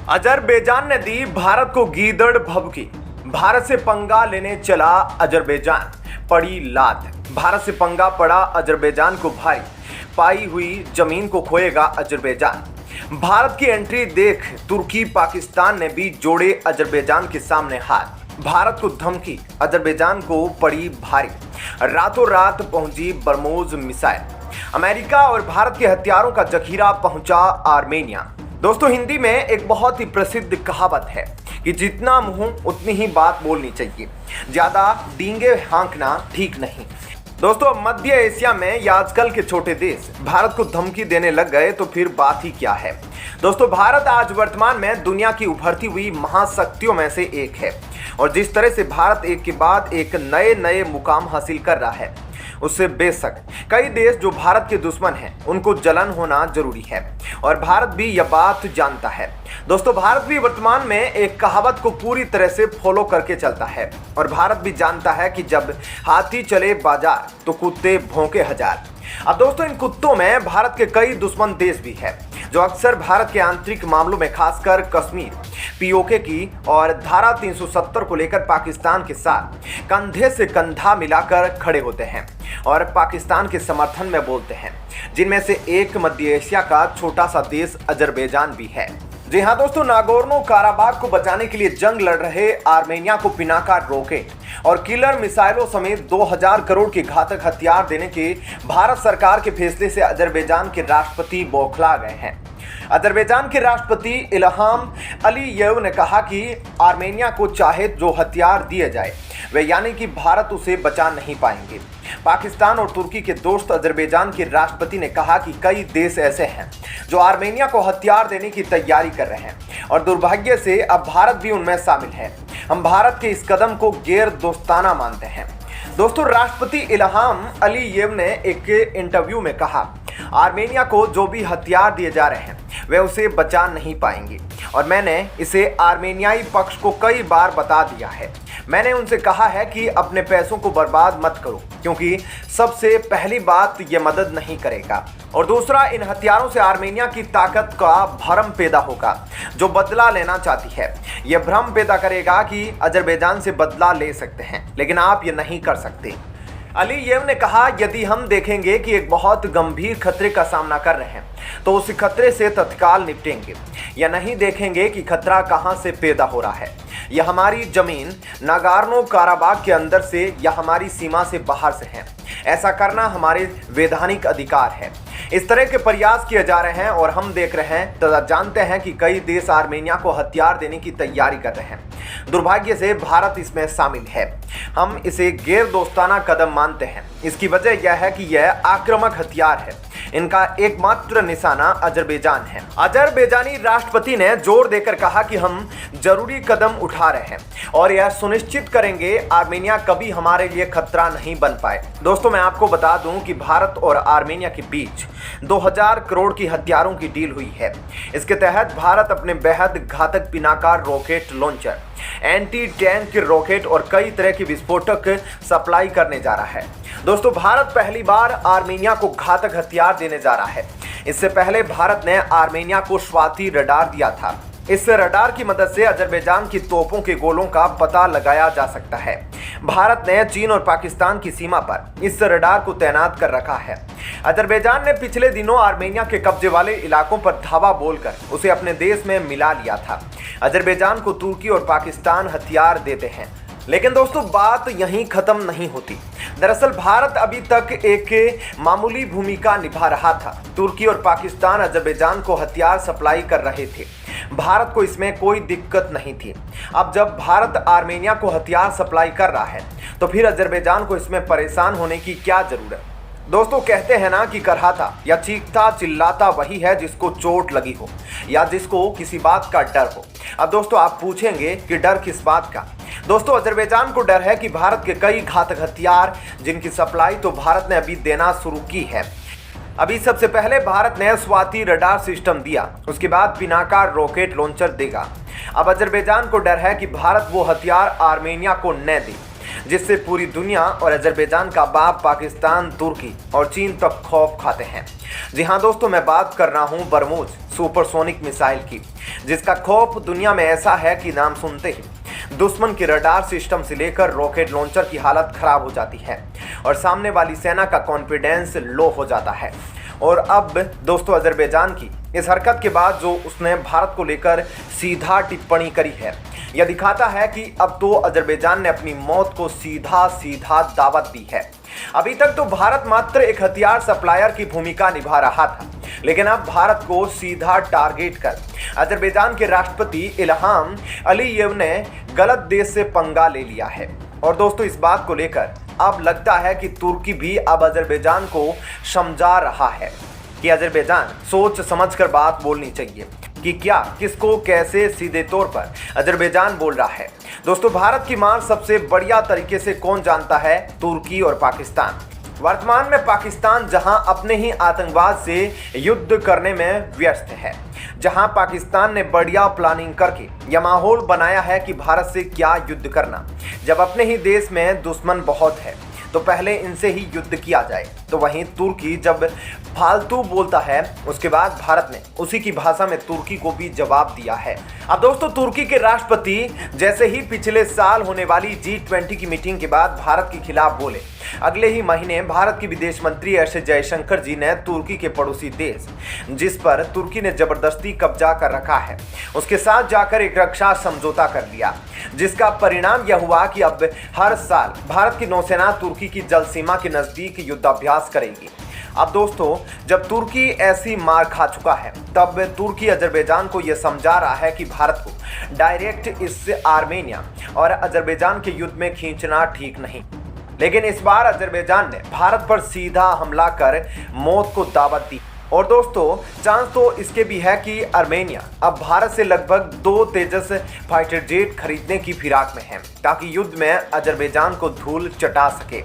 Azerbaijan ने दी भारत को गीदड़ भभकी। भारत से पंगा लेने चला अजरबैजान, पड़ी लात। भारत से पंगा पड़ा अजरबैजान को भारी, पाई हुई जमीन को खोएगा अजरबैजान। भारत की एंट्री देख तुर्की पाकिस्तान ने भी जोड़े अजरबैजान के सामने हाथ। भारत को धमकी, अजरबैजान को पड़ी भारी। रातों रात पहुंची बरमोज मिसाइल। अमेरिका और भारत के हथियारों का जखीरा पहुंचा आर्मेनिया। दोस्तों, हिंदी में एक बहुत ही प्रसिद्ध कहावत है कि जितना मुंह उतनी ही बात बोलनी चाहिए, ज्यादा डींगे हाँकना ठीक नहीं। दोस्तों, मध्य एशिया में या आजकल के छोटे देश भारत को धमकी देने लग गए तो फिर बात ही क्या है। दोस्तों, भारत आज वर्तमान में दुनिया की उभरती हुई महाशक्तियों में से एक है और जिस तरह से भारत एक के बाद एक नए नए मुकाम हासिल कर रहा है, उससे बेशक कई देश जो भारत के दुश्मन हैं उनको जलन होना जरूरी है और भारत भी यह बात जानता है। दोस्तों, भारत भी वर्तमान में एक कहावत को पूरी तरह से फॉलो करके चलता है और भारत भी जानता है कि जब हाथी चले बाजार तो कुत्ते भौंके हजार। अब दोस्तों, इन कुत्तों में भारत के कई दुश्मन देश भी है जो अक्सर भारत के आंतरिक मामलों में खासकर कश्मीर, पीओके की और धारा 370 को लेकर पाकिस्तान के साथ कंधे से कंधा मिलाकर खड़े होते हैं और पाकिस्तान के समर्थन में बोलते हैं, जिनमें से एक मध्य एशिया का छोटा सा देश अजरबैजान भी है। जी हाँ दोस्तों, नागोर्नो काराबाग को बचाने के लिए जंग लड़ रहे आर्मेनिया को पिनाका रॉकेट और किलर मिसाइलों समेत 2000 करोड़ के घातक हथियार देने के भारत सरकार के फैसले से अजरबैजान के राष्ट्रपति बौखला गए हैं। अजरबैजान के राष्ट्रपति इल्हाम अलीयेव ने कहा कि आर्मेनिया को चाहे जो हथियार दिए जाए वे यानी कि भारत उसे बचा नहीं पाएंगे। पाकिस्तान और तुर्की के दोस्त अजरबैजान के राष्ट्रपति ने कहा कि कई देश ऐसे हैं जो आर्मेनिया को हथियार देने की तैयारी कर रहे हैं और दुर्भाग्य से अब भारत भी उनमें शामिल है। हम भारत के इस कदम को गैर दोस्ताना मानते हैं। दोस्तों, राष्ट्रपति इल्हाम अलीयेव ने एक इंटरव्यू में कहा, आर्मेनिया को जो भी हथियार दिए जा रहे हैं वे उसे बचा नहीं पाएंगे और मैंने इसे आर्मेनियाई पक्ष को कई बार बता दिया है। मैंने उनसे कहा है कि अपने पैसों को बर्बाद मत करो, क्योंकि सबसे पहली बात ये मदद नहीं करेगा और दूसरा, इन हथियारों से आर्मेनिया की ताकत का भ्रम पैदा होगा जो बदला लेना चाहती है। यह भ्रम पैदा करेगा कि अजरबैजान से बदला ले सकते हैं, लेकिन आप ये नहीं कर सकते। अलीयेव ने कहा, यदि हम देखेंगे कि एक बहुत गंभीर खतरे का सामना कर रहे हैं तो उस खतरे से तत्काल निपटेंगे, या नहीं देखेंगे कि खतरा कहां से पैदा हो रहा है। यह हमारी जमीन नागोर्नो काराबाग के अंदर से या हमारी सीमा से बाहर से है। ऐसा करना हमारे वैधानिक अधिकार है। इस तरह के प्रयास किए जा रहे हैं और हम देख रहे हैं तथा जानते हैं कि कई देश आर्मेनिया को हथियार देने की तैयारी कर रहे हैं। दुर्भाग्य से भारत इसमें शामिल है। हम इसे गैर दोस्ताना कदम मानते हैं। इसकी वजह यह है कि यह आक्रामक हथियार है। इनका एकमात्र निशाना अजरबैजान है। अजरबैजानी राष्ट्रपति ने जोर देकर कहा कि हम जरूरी कदम उठा रहे हैं और यह सुनिश्चित करेंगे आर्मेनिया कभी हमारे लिए खतरा नहीं बन पाए। दोस्तों, मैं आपको बता दूं कि भारत और आर्मेनिया के बीच 2000 करोड़ की हथियारों की डील हुई है। इसके तहत भारत अपने बेहद घातक Pinaka rocket launcher, anti tank rocket और कई तरह के विस्फोटक सप्लाई करने जा रहा है। दोस्तों, भारत पहली बार आर्मेनिया को घातक हथियार देने जा रहा है। इससे पहले भारत ने आर्मेनिया को स्वाति रडार दिया था। इस रडार की मदद से अजरबैजान की तोपों के गोलों का पता लगाया जा सकता है। भारत ने चीन और पाकिस्तान की सीमा पर इस रडार को तैनात कर रखा है। अजरबैजान ने पिछले दिनों आर्मेनिया के कब्जे वाले इलाकों पर धावा बोलकर उसे अपने देश में मिला लिया था। अजरबैजान को तुर्की और पाकिस्तान हथियार देते हैं, लेकिन दोस्तों बात यहीं खत्म नहीं होती। दरअसल भारत अभी तक एक मामूली भूमिका निभा रहा था। तुर्की और पाकिस्तान अजरबैजान को हथियार सप्लाई कर रहे थे। भारत को इसमें कोई दिक्कत नहीं थी। अब जब भारत आर्मेनिया को हथियार सप्लाई कर रहा है तो फिर अजरबैजान को इसमें परेशान होने की क्या जरूरत। दोस्तों, कहते हैं ना कि करहाता या चीखता चिल्लाता वही है जिसको चोट लगी हो या जिसको किसी बात का डर हो। अब दोस्तों, आप पूछेंगे कि डर किस बात का। दोस्तों, अजरबैजान को डर है कि भारत के कई घातक हथियार जिनकी सप्लाई तो भारत ने अभी देना शुरू की है। अभी सबसे पहले भारत ने स्वाति रडार सिस्टम दिया, उसके बाद पिनाका रॉकेट लॉन्चर देगा। अब अजरबैजान को डर है कि भारत वो हथियार आर्मेनिया को न दे। जिससे पूरी दुनिया और अजरबैजान का बाप पाकिस्तान, तुर्की और चीन तक खौफ खाते हैं। जी हाँ दोस्तों, मैं बात कर रहा हूँ बरमूज सुपरसोनिक मिसाइल की, जिसका खौफ दुनिया में ऐसा है कि नाम सुनते ही दुश्मन के रडार सिस्टम से लेकर रॉकेट लॉन्चर की हालत खराब हो जाती है और सामने वाली सेना का कॉन्फिडेंस लो हो जाता है। और अब दोस्तों, अजरबैजान की इस हरकत के बाद जो उसने भारत को लेकर सीधा टिप्पणी करी है, यह दिखाता है कि अब तो अजरबैजान ने अपनी मौत को सीधा सीधा दावत दी है। अभी तक तो भारत मात्र एक हथियार सप्लायर की भूमिका निभा रहा था, लेकिन अब भारत को सीधा टारगेट कर अजरबैजान के राष्ट्रपति इल्हाम अलीयेव ने गलत देश से पंगा ले लिया है। और दोस्तों, इस बात को लेकर अब लगता है कि तुर्की भी अब अजरबैजान को समझा रहा है कि अजरबैजान सोच समझकर बात बोलनी चाहिए कि क्या, किसको, कैसे। सीधे तौर पर अजरबैजान बोल रहा है, दोस्तों, भारत की मार सबसे बढ़िया तरीके से कौन जानता है? तुर्की और पाकिस्तान। वर्तमान में पाकिस्तान जहां अपने ही आतंकवाद से युद्ध करने में व्यस्त है, जहां पाकिस्तान ने बढ़िया प्लानिंग करके यह माहौल बनाया है कि भारत से क्या युद्ध करना। जब अपने ही देश में दुश्मन बहुत है तो पहले इनसे ही युद्ध किया जाए। तो वहीं तुर्की जब फालतू बोलता है, उसके बाद भारत ने उसी की भाषा में तुर्की को भी जवाब दिया है। अब दोस्तों, तुर्की के राष्ट्रपति जैसे ही पिछले साल होने वाली G20 की मीटिंग के बाद भारत के खिलाफ बोले, अगले ही महीने भारत के विदेश मंत्री एस जयशंकर जी ने तुर्की के पड़ोसी देश, जिस पर तुर्की ने जबरदस्ती कब्जा कर रखा है, उसके साथ जाकर एक रक्षा समझौता कर लिया, जिसका परिणाम यह हुआ कि अब हर साल भारत की नौसेना तुर्की की जल सीमा के नजदीक युद्धाभ्यास करेगी। अब दोस्तों, जब तुर्की ऐसी मार खा चुका है, तब तुर्की अजरबैजान को यह समझा रहा है कि भारत को डायरेक्ट इस आर्मेनिया और अजरबैजान के युद्ध में खींचना ठीक नहीं। लेकिन इस बार अजरबैजान ने भारत पर सीधा हमला कर मौत को दावत दी। और दोस्तों, चांस तो इसके भी है कि आर्मेनिया अब भारत से लगभग 2 तेजस फाइटर जेट खरीदने की फिराक में है, ताकि युद्ध में अजरबैजान को धूल चटा सके।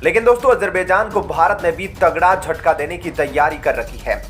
लेकिन दोस्तों, अजरबैजान को भारत ने भी तगड़ा झटका देने की तैयारी कर रखी है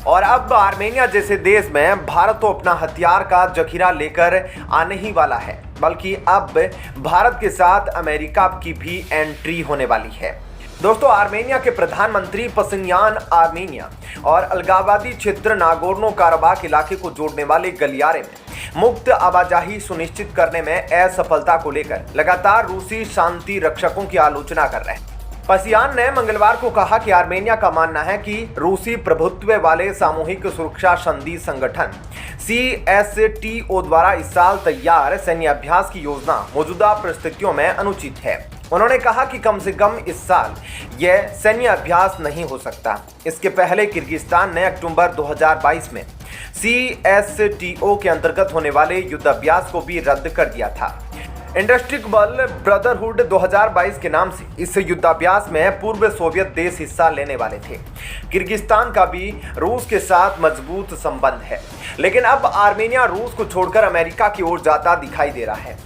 और अब आर्मेनिया जैसे देश में भारत तो अपना हथियार का जखीरा लेकर आने ही वाला है, बल्कि अब भारत के साथ अमेरिका की भी एंट्री होने वाली है। दोस्तों, आर्मेनिया के प्रधानमंत्री पशिन्यान आर्मेनिया और अलगावादी क्षेत्र नागोर्नो काराबाख इलाके को जोड़ने वाले गलियारे में मुक्त आवाजाही सुनिश्चित करने में असफलता को लेकर लगातार रूसी शांति रक्षकों की आलोचना कर रहे हैं। पशिन्यान ने मंगलवार को कहा कि आर्मेनिया का मानना है कि रूसी प्रभुत्व वाले सामूहिक सुरक्षा संधि संगठन CSTO द्वारा इस साल तैयार सैन्य अभ्यास की योजना मौजूदा परिस्थितियों में अनुचित है। उन्होंने कहा कि कम से कम इस साल यह सैन्य अभ्यास नहीं हो सकता। इसके पहले किर्गिस्तान ने अक्टूबर 2022 में CSTO के अंतर्गत होने वाले युद्ध अभ्यास को भी रद्द कर दिया था। इंडस्ट्रियल ब्रदरहुड 2022 के नाम से इस युद्धाभ्यास में पूर्व सोवियत देश हिस्सा लेने वाले थे। किर्गिस्तान का भी रूस के साथ मजबूत संबंध है, लेकिन अब आर्मेनिया रूस को छोड़कर अमेरिका की ओर जाता दिखाई दे रहा है।